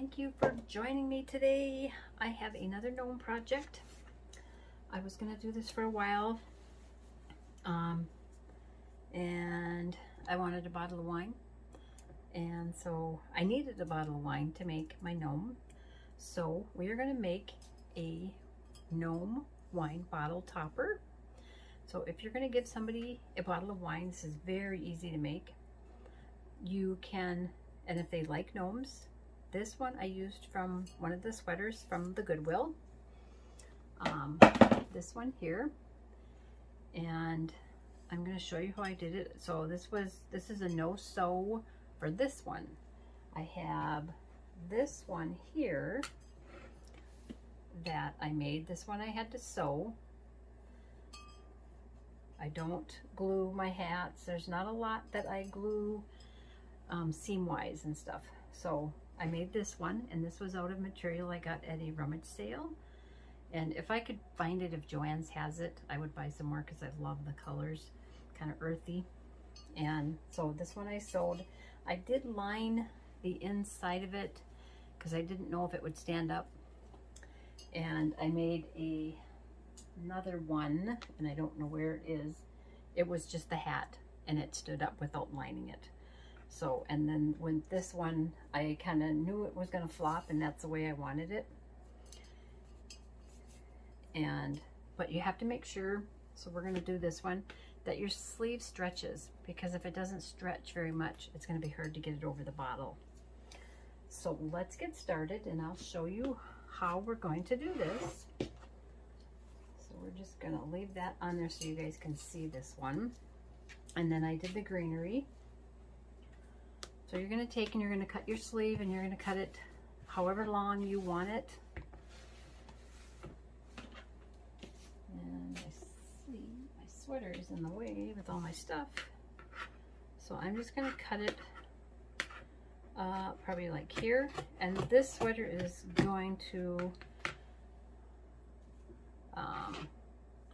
Thank you for joining me today. I have another gnome project. I was going to do this for a while, and I wanted a bottle of wine, and so I needed a bottle of wine to make my gnome. So we are going to make a gnome wine bottle topper. So if you're going to give somebody a bottle of wine, this is very easy to make. You can, and if they like gnomes, this one I used from one of the sweaters from the Goodwill. This one here, and I'm going to show you how I did it. So this is a no sew for this one. I have this one here that I made. This one I had to sew. I don't glue my hats. There's not a lot that I glue seam wise and stuff. So I made this one, and this was out of material I got at a rummage sale. And if I could find it, if JoAnn's has it, I would buy some more because I love the colors, kind of earthy. And so this one I sewed. I did line the inside of it because I didn't know if it would stand up. And I made another one, and I don't know where it is. It was just the hat, and it stood up without lining it. So, and then when this one, I kind of knew it was going to flop, and that's the way I wanted it. And, but you have to make sure, so we're going to do this one, that your sleeve stretches, because if it doesn't stretch very much, it's going to be hard to get it over the bottle. So let's get started, and I'll show you how we're going to do this. So we're just going to leave that on there so you guys can see this one. And then I did the greenery. So you're going to take and you're going to cut your sleeve, and you're going to cut it however long you want it. And I see my sweater is in the way with all my stuff. So I'm just going to cut it probably like here. And this sweater is going to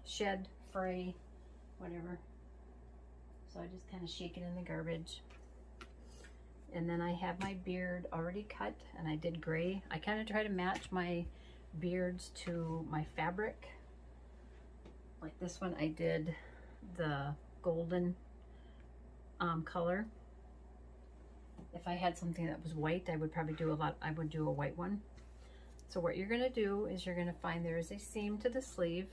shed, fray, whatever. So I just kind of shake it in the garbage. And then I have my beard already cut, and I did gray. I kind of try to match my beards to my fabric. Like this one, I did the golden color. If I had something that was white, I would probably do a white one. So what you're gonna do is you're gonna find there is a seam to the sleeve.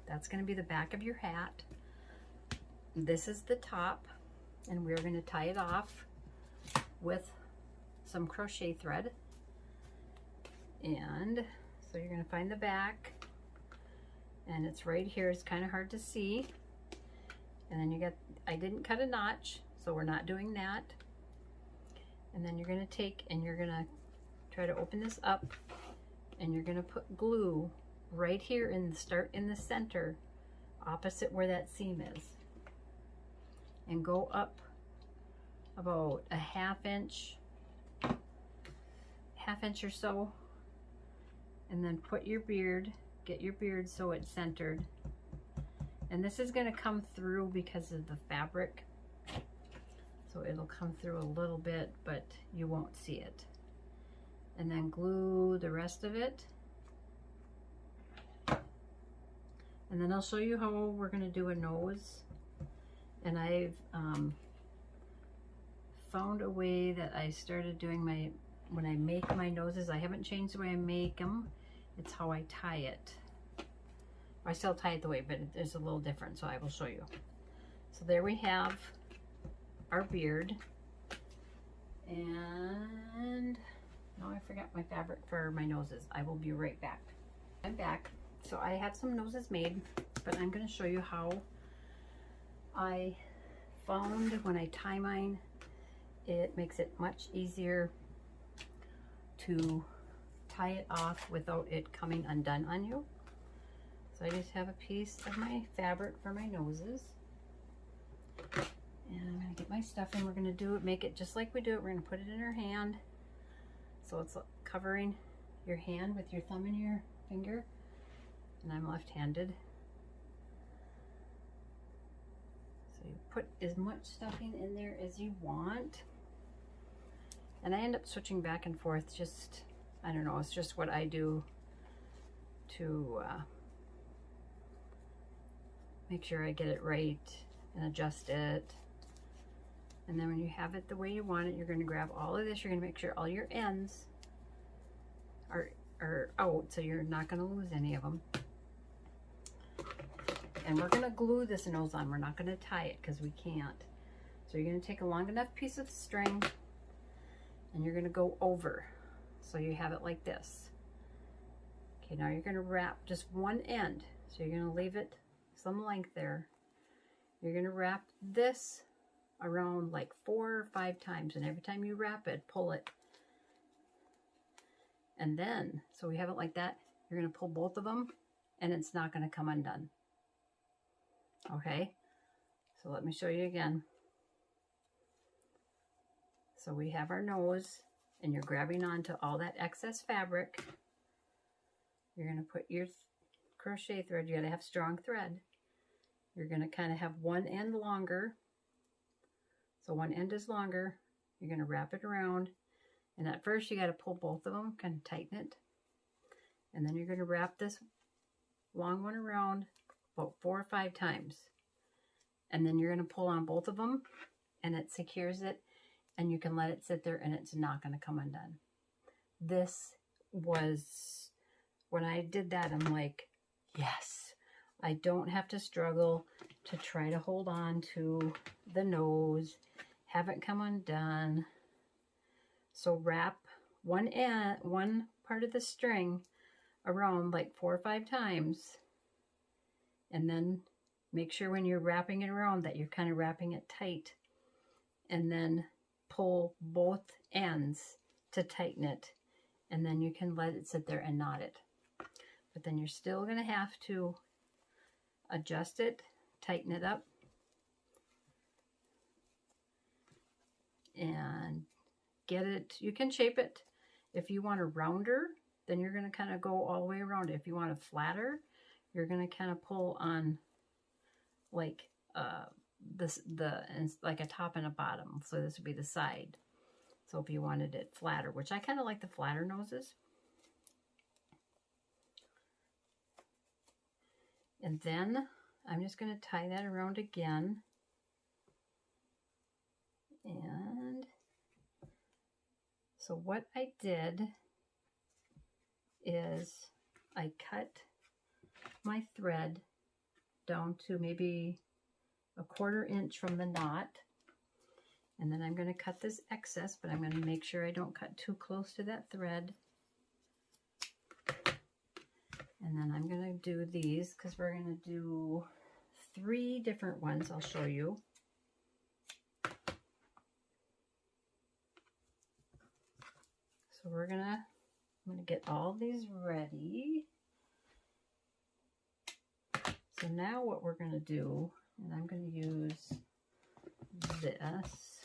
That's gonna be the back of your hat. This is the top, and we're gonna tie it off with some crochet thread. And so you're going to find the back, and it's right here. It's kind of hard to see. And then you get, I didn't cut a notch, so we're not doing that. And then you're going to take and you're going to try to open this up, and you're going to put glue right here in the center, opposite where that seam is, and go up about a half inch or so, and then put your beard, get your beard so it's centered. And this is going to come through because of the fabric, so it'll come through a little bit, but you won't see it. And then glue the rest of it, and then I'll show you how we're going to do a nose. And I've found a way that I started doing when I make my noses. I haven't changed the way I make them. It's how I tie it. I still tie it the way, but it's a little different, so I will show you. So there we have our beard. And now I forgot my fabric for my noses. I will be right back. I'm back. So I have some noses made, but I'm going to show you how I found when I tie mine, it makes it much easier to tie it off without it coming undone on you. So I just have a piece of my fabric for my noses, and I'm going to get my stuff, and we're going to make it just like we do it. We're going to put it in our hand, so it's covering your hand with your thumb and your finger, and I'm left-handed. So you put as much stuffing in there as you want. And I end up switching back and forth, just, I don't know, it's just what I do to make sure I get it right and adjust it. And then when you have it the way you want it, you're going to grab all of this. You're going to make sure all your ends are out, so you're not going to lose any of them. And we're going to glue this nose on. We're not going to tie it because we can't. So you're going to take a long enough piece of string and you're going to go over. So you have it like this. Okay, now you're going to wrap just one end. So you're going to leave it some length there. You're going to wrap this around like 4 or 5 times, and every time you wrap it, pull it. And then, so we have it like that, you're going to pull both of them and it's not going to come undone. Okay, so let me show you again. So we have our nose, and you're grabbing onto all that excess fabric. You're going to put your crochet thread, you got to have strong thread. You're going to kind of have one end longer. So one end is longer. You're going to wrap it around. And at first you got to pull both of them, kind of tighten it. And then you're going to wrap this long one around about 4 or 5 times. And then you're going to pull on both of them and it secures it. And you can let it sit there and it's not going to come undone. This was, when I did that, I'm like, yes, I don't have to struggle to try to hold on to the nose, have it come undone. So wrap one end, one part of the string around like 4 or 5 times, and then make sure when you're wrapping it around that you're kind of wrapping it tight, and then pull both ends to tighten it, and then you can let it sit there and knot it. But then you're still going to have to adjust it, tighten it up, and get it. You can shape it. If you want a rounder, then you're going to kind of go all the way around it. If you want a flatter, you're going to kind of pull on like like a top and a bottom. So this would be the side. So if you wanted it flatter, which I kind of like the flatter noses. And then I'm just going to tie that around again. And so what I did is I cut my thread down to maybe a 1/4 inch from the knot. And then I'm going to cut this excess, but I'm going to make sure I don't cut too close to that thread. And then I'm going to do these because we're going to do 3 different ones. I'll show you. So I'm going to get all these ready. So now what we're going to do, and I'm going to use this,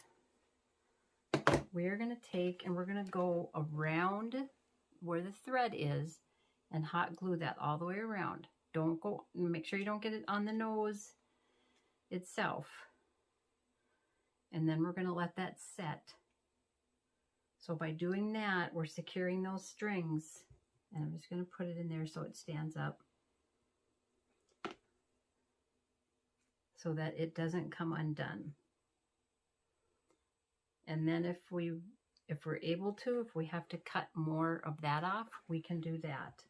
we're going to take and we're going to go around where the thread is and hot glue that all the way around. Don't go, make sure you don't get it on the nose itself. And then we're going to let that set. So by doing that, we're securing those strings, and I'm just going to put it in there so it stands up so that it doesn't come undone. And then if we're able to, if we have to cut more of that off, we can do that.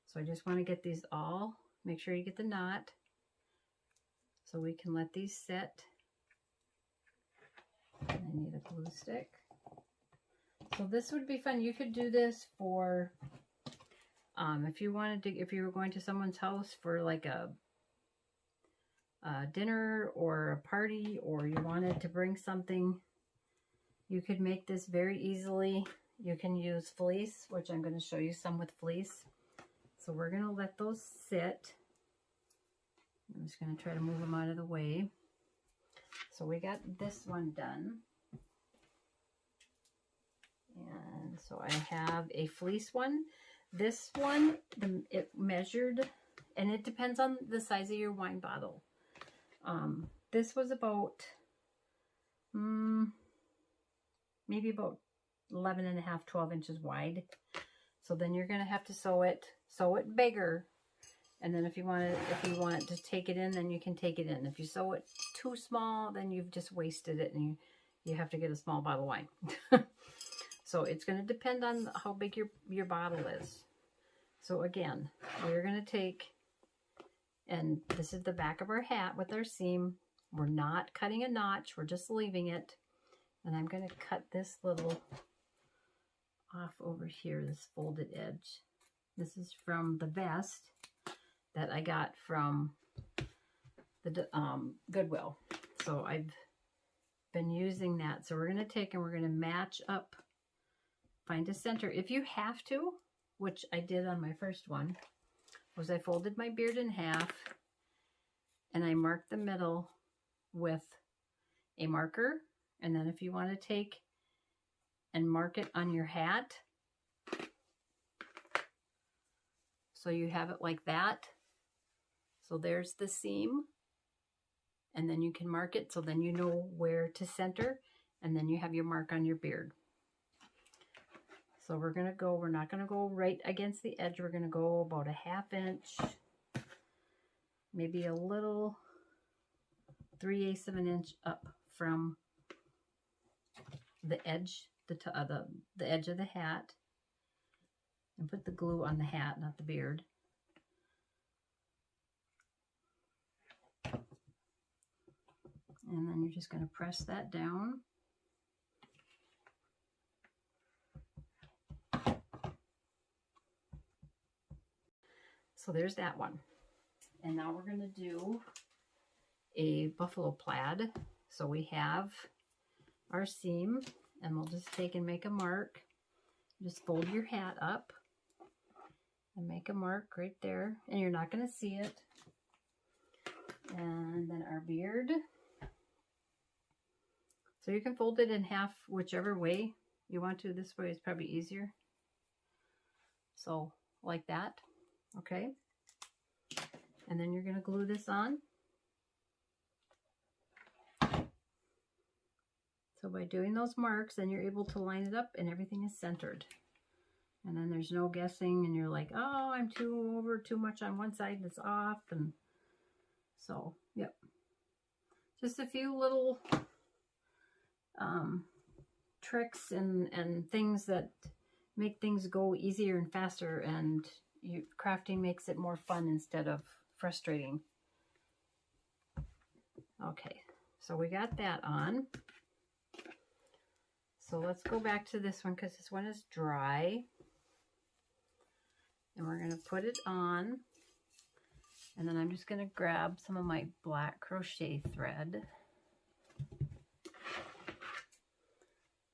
So I just want to get these all, make sure you get the knot so we can let these set. I need a glue stick. So this would be fun. You could do this for, if you wanted to, if you were going to someone's house for like a dinner or a party, or you wanted to bring something, you could make this very easily. You can use fleece, which I'm going to show you some with fleece. So we're going to let those sit. I'm just going to try to move them out of the way. So we got this one done. And so I have a fleece one. This one, it measured, and it depends on the size of your wine bottle. This was about maybe about 11.5, 12 inches wide. So then you're going to have to sew it bigger. And then if you want to take it in, then you can take it in. If you sew it too small, then you've just wasted it and you have to get a small bottle of wine. So it's going to depend on how big your bottle is. So again, we're going to take, and this is the back of our hat with our seam. We're not cutting a notch, we're just leaving it. And I'm going to cut this little off over here, this folded edge. This is from the vest that I got from the Goodwill. So I've been using that. So we're going to take and we're going to match up, find a center. If you have to, which I did on my first one, was I folded my beard in half and I marked the middle with a marker. And then if you want to take and mark it on your hat, so you have it like that. So there's the seam, and then you can mark it so then you know where to center, and then you have your mark on your beard. So we're not going to go right against the edge. We're going to go about a 1/2 inch, maybe a little 3/8 of an inch up from the edge, the edge of the hat, and put the glue on the hat, not the beard. And then you're just going to press that down. So there's that one. And now we're going to do a buffalo plaid. So we have our seam, and we'll just take and make a mark. Just fold your hat up and make a mark right there, and you're not going to see it. And then our beard. So you can fold it in half whichever way you want to. This way is probably easier. So like that, okay? And then you're going to glue this on. So by doing those marks, then you're able to line it up and everything is centered. And then there's no guessing and you're like, oh, I'm too much on one side and it's off. And so, yep. Just a few little tricks and things that make things go easier and faster, and crafting makes it more fun instead of frustrating. Okay, so we got that on. So let's go back to this one because this one is dry. And we're going to put it on. And then I'm just going to grab some of my black crochet thread.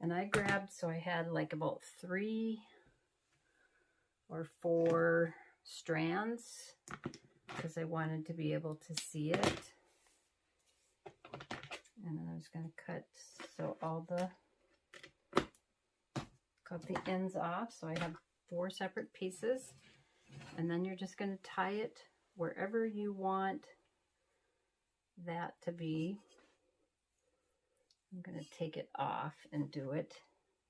And I grabbed, so I had like about 3 or 4 strands because I wanted to be able to see it. And then I'm just going to cut the ends off. So I have 4 separate pieces. And then you're just going to tie it wherever you want that to be. I'm going to take it off and do it.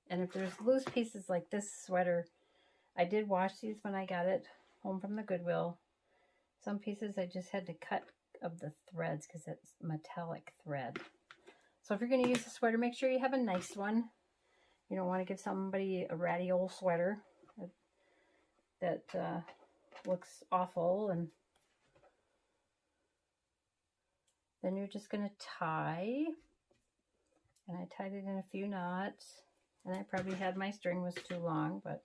And if there's loose pieces like this sweater, I did wash these when I got it home from the Goodwill. Some pieces I just had to cut of the threads because it's metallic thread. So if you're going to use a sweater, make sure you have a nice one. You don't want to give somebody a ratty old sweater that looks awful. And then you're just going to tie. And I tied it in a few knots. And I probably had my string was too long, but.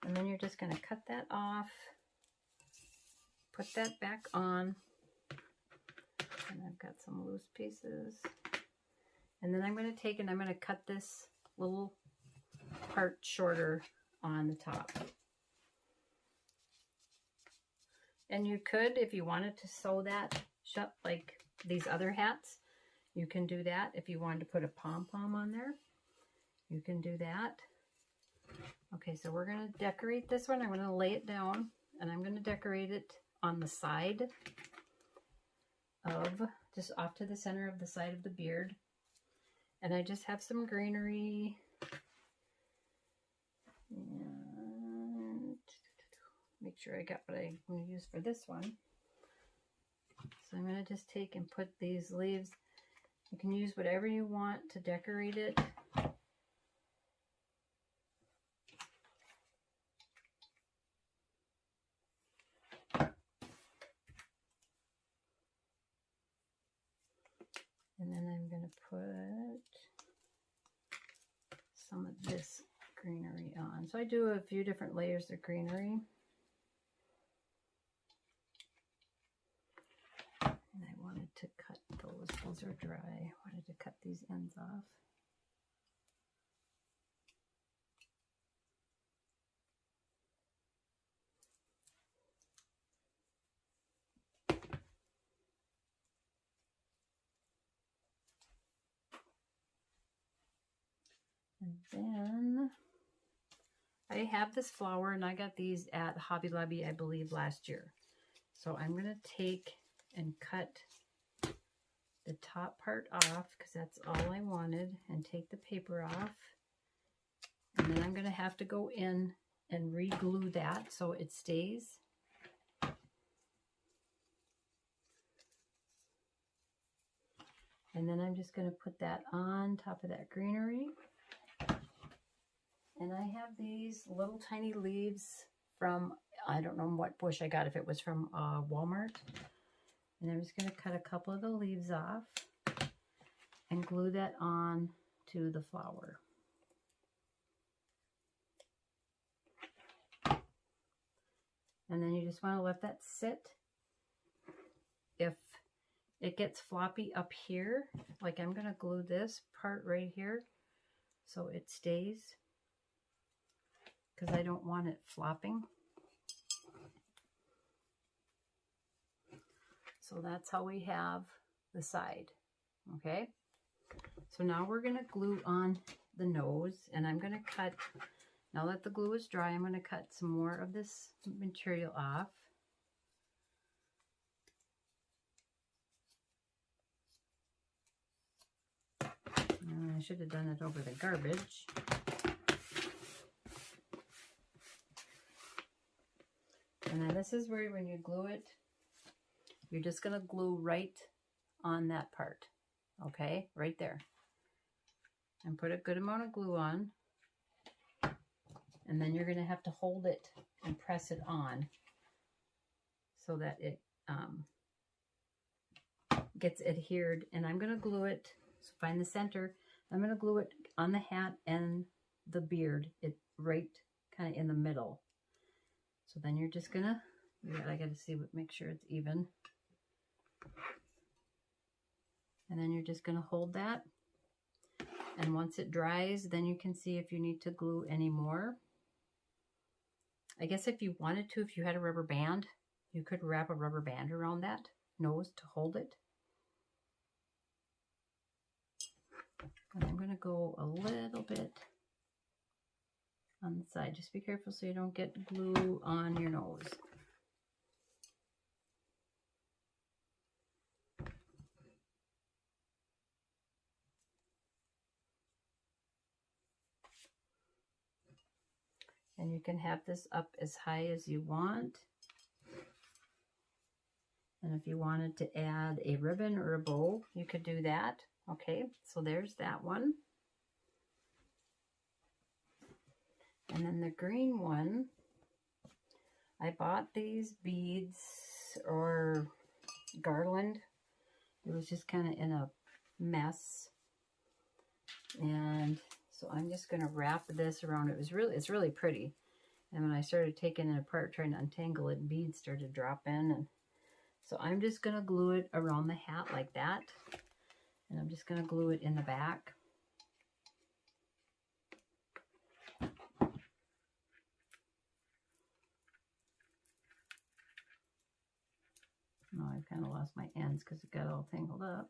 And then you're just going to cut that off. Put that back on. And I've got some loose pieces. And then I'm going to take and I'm going to cut this little part shorter on the top. And you could, if you wanted to sew that shut like these other hats, you can do that. If you wanted to put a pom-pom on there, you can do that. Okay, so we're going to decorate this one. I'm going to lay it down and I'm going to decorate it on the side of, just off to the center of the side of the beard. And I just have some greenery. And make sure I got what I'm going to use for this one. So I'm going to just take and put these leaves. You can use whatever you want to decorate it. And then I'm going to put some of this greenery on. So I do a few different layers of greenery. And I wanted to cut those. Those are dry. I wanted to cut these ends off. And then I have this flower, and I got these at Hobby Lobby, I believe, last year. So I'm going to take and cut the top part off because that's all I wanted, and take the paper off. And then I'm going to have to go in and re-glue that so it stays. And then I'm just going to put that on top of that greenery. And I have these little tiny leaves from, I don't know what bush I got, if it was from Walmart. And I'm just going to cut a couple of the leaves off and glue that on to the flower. And then you just want to let that sit. If it gets floppy up here, like I'm going to glue this part right here so it stays, because I don't want it flopping. So that's how we have the side. Okay, so now we're going to glue on the nose, and I'm going to cut, now that the glue is dry, I'm going to cut some more of this material off. I should have done it over the garbage. And then this is where, when you glue it, you're just going to glue right on that part. Okay, right there. And put a good amount of glue on. And then you're going to have to hold it and press it on so that it gets adhered. And I'm going to glue it, so find the center. I'm going to glue it on the hat and the beard, it right kind of in the middle. So then you're just going to, I got to see what, make sure it's even. And then you're just going to hold that. And once it dries, then you can see if you need to glue any more. I guess if you wanted to, if you had a rubber band, you could wrap a rubber band around that nose to hold it. And I'm going to go a little bit on the side. Just be careful so you don't get glue on your nose. And you can have this up as high as you want. And if you wanted to add a ribbon or a bow, you could do that. Okay, so there's that one. And then the green one, I bought these beads or garland. It was just kind of in a mess. And so I'm just going to wrap this around. It's really pretty. And when I started taking it apart, trying to untangle it, beads started dropping. And so I'm just going to glue it around the hat like that. And I'm just going to glue it in the back. Oh, I've kind of lost my ends because it got all tangled up.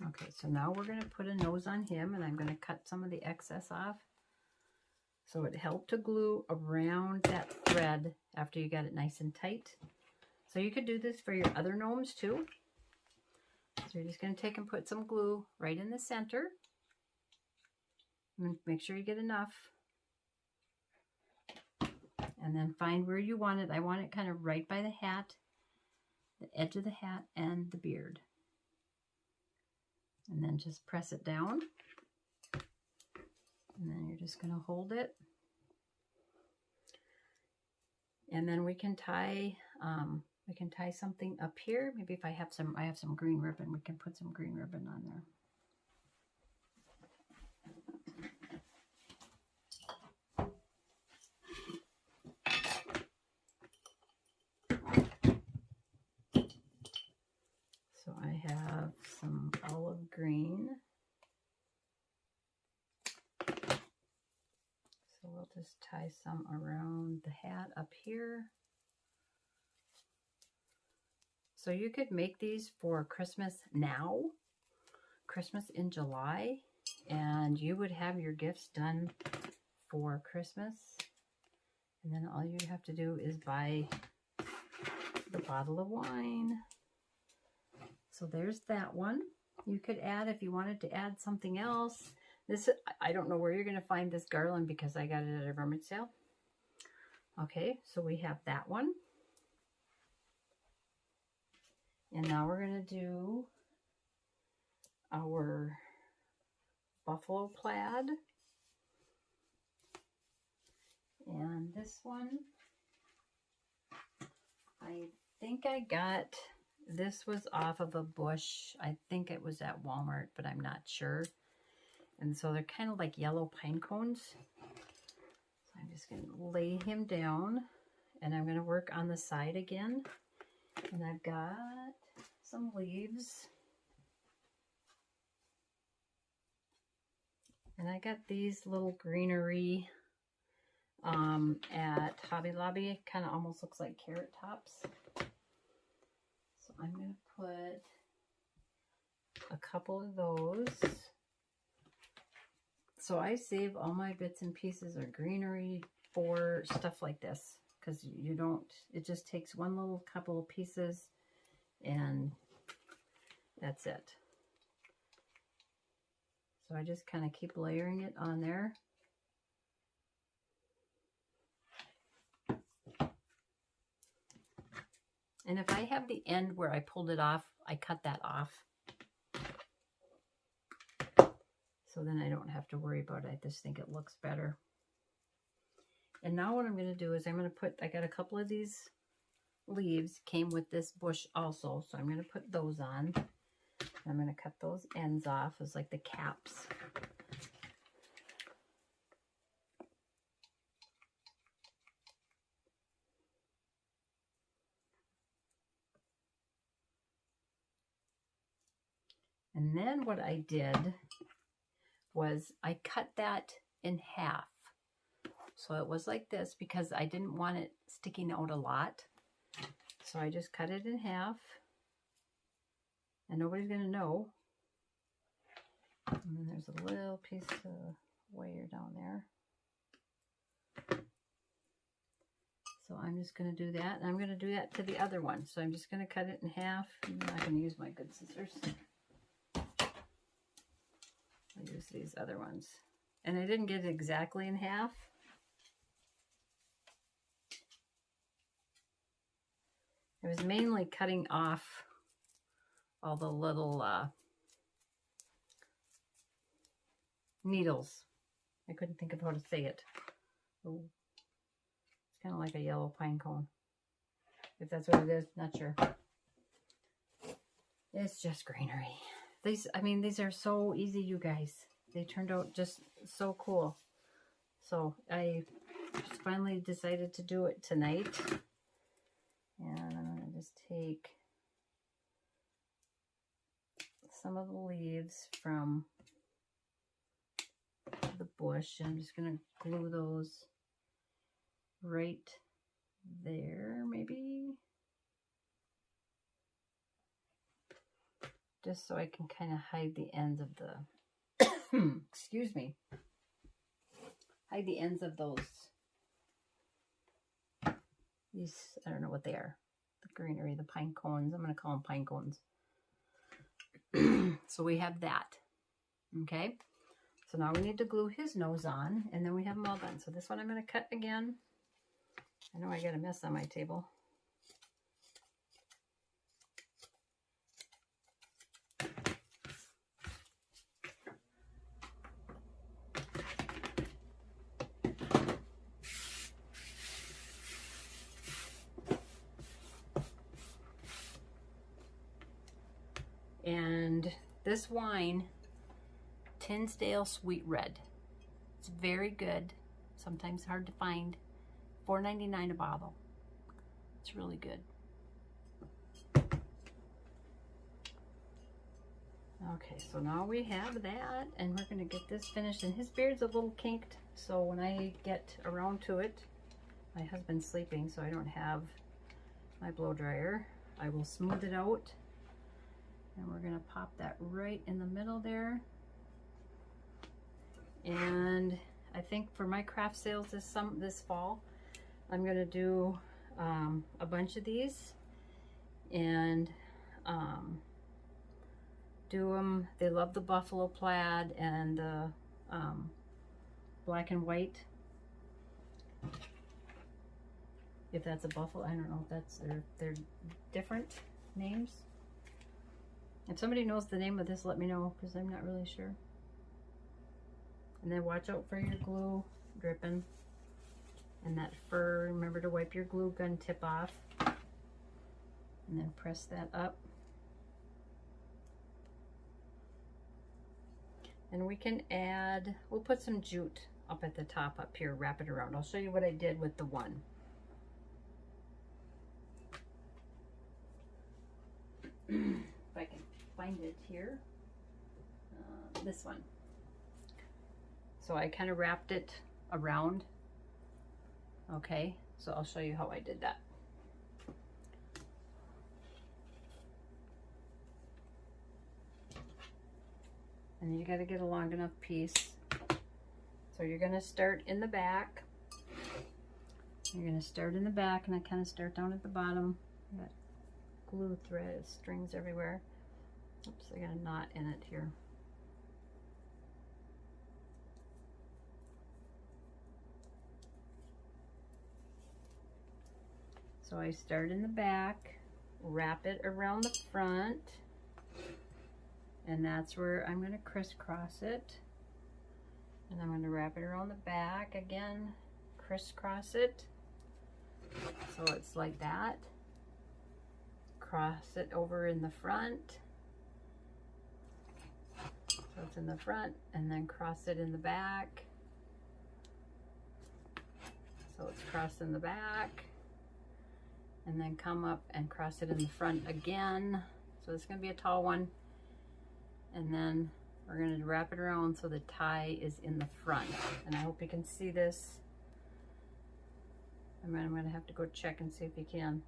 Okay, so now we're going to put a nose on him, and I'm going to cut some of the excess off. So it helped to glue around that thread after you got it nice and tight. So you could do this for your other gnomes too. So you're just going to take and put some glue right in the center. And make sure you get enough. And then find where you want it. I want it kind of right by the hat, the edge of the hat, and the beard. And then just press it down. And then you're just going to hold it. And then we can tie something up here. Maybe if I have some green ribbon, we can put some green ribbon on there. So I have some olive green. So we'll just tie some around the hat up here. So you could make these for Christmas now, Christmas in July, and you would have your gifts done for Christmas. And then all you have to do is buy the bottle of wine. So there's that one. You could add, if you wanted to add something else. This, I don't know where you're going to find this garland because I got it at a rummage sale. Okay, so we have that one. And now we're going to do our buffalo plaid. And this one, I think I got, this was off of a bush. I think it was at Walmart, but I'm not sure. And so they're kind of like yellow pine cones. So I'm just going to lay him down, and I'm going to work on the side again. And I've got some leaves. And I got these little greenery at Hobby Lobby. It kind of almost looks like carrot tops. So I'm going to put a couple of those. So I save all my bits and pieces of greenery for stuff like this, because you don't, it just takes one little couple of pieces and that's it. So I just kind of keep layering it on there. And if I have the end where I pulled it off, I cut that off. So then I don't have to worry about it. I just think it looks better. And now what I'm going to do is I'm going to put, I got a couple of these leaves, came with this bush also. So I'm going to put those on. I'm going to cut those ends off as like the caps. And then what I did was I cut that in half. So it was like this because I didn't want it sticking out a lot. So I just cut it in half. And nobody's going to know. And then there's a little piece of wire down there. So I'm just going to do that. And I'm going to do that to the other one. So I'm just going to cut it in half. I'm not going to use my good scissors. I'll use these other ones. And I didn't get it exactly in half. I was mainly cutting off all the little needles. I couldn't think of how to say it. Ooh. It's kind of like a yellow pine cone. If that's what it is, not sure. It's just greenery. These, I mean, these are so easy, you guys. They turned out just so cool. So I just finally decided to do it tonight. And I'm going to just take some of the leaves from the bush. I'm just going to glue those right there, maybe. just so I can kind of hide the ends of the, excuse me, hide the ends of these, I don't know what they are, the greenery, the pine cones. I'm going to call them pine cones. So we have that. Okay. So now we need to glue his nose on, and then we have them all done. So this one I'm going to cut again. I know I got a mess on my table. And this wine, Tinsdale Sweet Red. It's very good. Sometimes hard to find. $4.99 a bottle. It's really good. Okay, so now we have that, and we're going to get this finished. And his beard's a little kinked, so when I get around to it, my husband's sleeping, so I don't have my blow dryer. I will smooth it out, and we're going to pop that right in the middle there. And I think for my craft sales this fall, I'm going to do a bunch of these and do them. They love the buffalo plaid and the black and white. If that's a buffalo, I don't know if that's they're different names. If somebody knows the name of this, let me know, because I'm not really sure. And then watch out for your glue dripping. And that fur, remember to wipe your glue gun tip off. And then press that up. And we can add, we'll put some jute up at the top up here, wrap it around. I'll show you what I did with the one. If I can find it here. This one. So I kind of wrapped it around. Okay, so I'll show you how I did that. And you got to get a long enough piece. So you're going to start in the back. You're going to start in the back, and I kind of start down at the bottom. I got glue thread, strings everywhere. Oops, I got a knot in it here. So I start in the back, wrap it around the front, and that's where I'm going to crisscross it. And I'm going to wrap it around the back again, crisscross it. So it's like that. Cross it over in the front. So it's in the front, and then cross it in the back. So it's crossed in the back. And then come up and cross it in the front again. So it's going to be a tall one. And then we're going to wrap it around so the tie is in the front. And I hope you can see this. I'm going to have to go check and see if you can.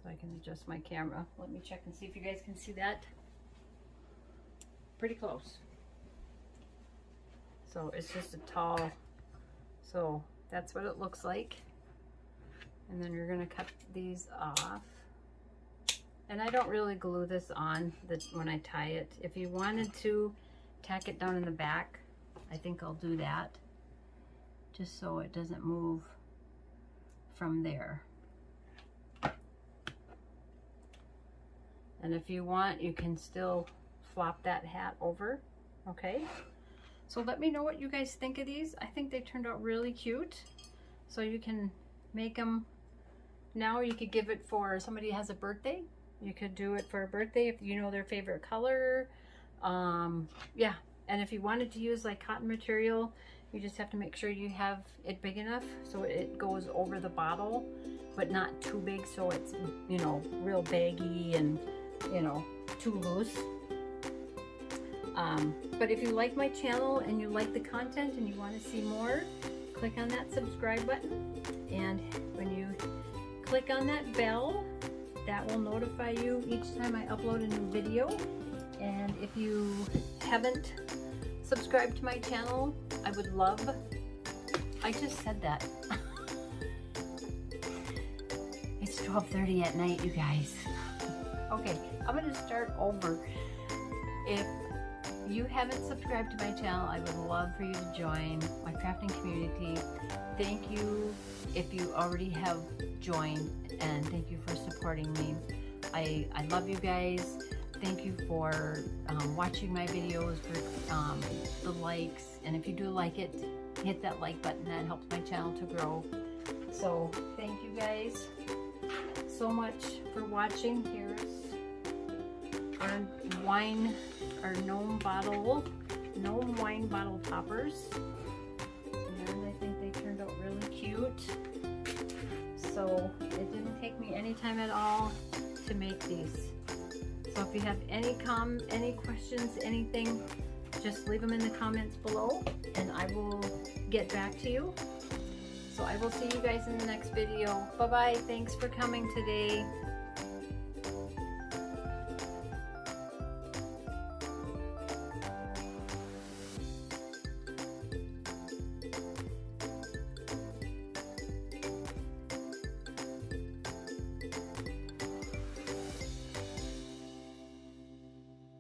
So I can adjust my camera. Let me check and see if you guys can see that. Pretty close. So it's just a tall. So that's what it looks like. And then you're going to cut these off. And I don't really glue this on when I tie it. If you wanted to tack it down in the back, I think I'll do that. Just so it doesn't move from there. And if you want, you can still flop that hat over, okay? So let me know what you guys think of these. I think they turned out really cute. So you can make them now. You could give it for somebody who has a birthday. You could do it for a birthday if you know their favorite color. Yeah, and if you wanted to use like cotton material, you just have to make sure you have it big enough so it goes over the bottle, but not too big so it's, you know, real baggy and, you know, too loose. But if you like my channel and you like the content and you want to see more, click on that subscribe button, and when you click on that bell. That will notify you each time I upload a new video. And if you haven't subscribed to my channel, I would love, I just said that. It's 12:30 at night, you guys. Okay, I'm gonna start over. If you haven't subscribed to my channel, I would love for you to join my crafting community. Thank you if you already have joined, and thank you for supporting me. I love you guys. Thank you for watching my videos, for the likes, and if you do like it, hit that like button. That helps my channel to grow. So thank you guys so much for watching. Here's our gnome wine bottle toppers, and I think they turned out really cute. So it didn't take me any time at all to make these. So if you have any questions, anything, just leave them in the comments below and I will get back to you. So I will see you guys in the next video. Bye bye. Thanks for coming today.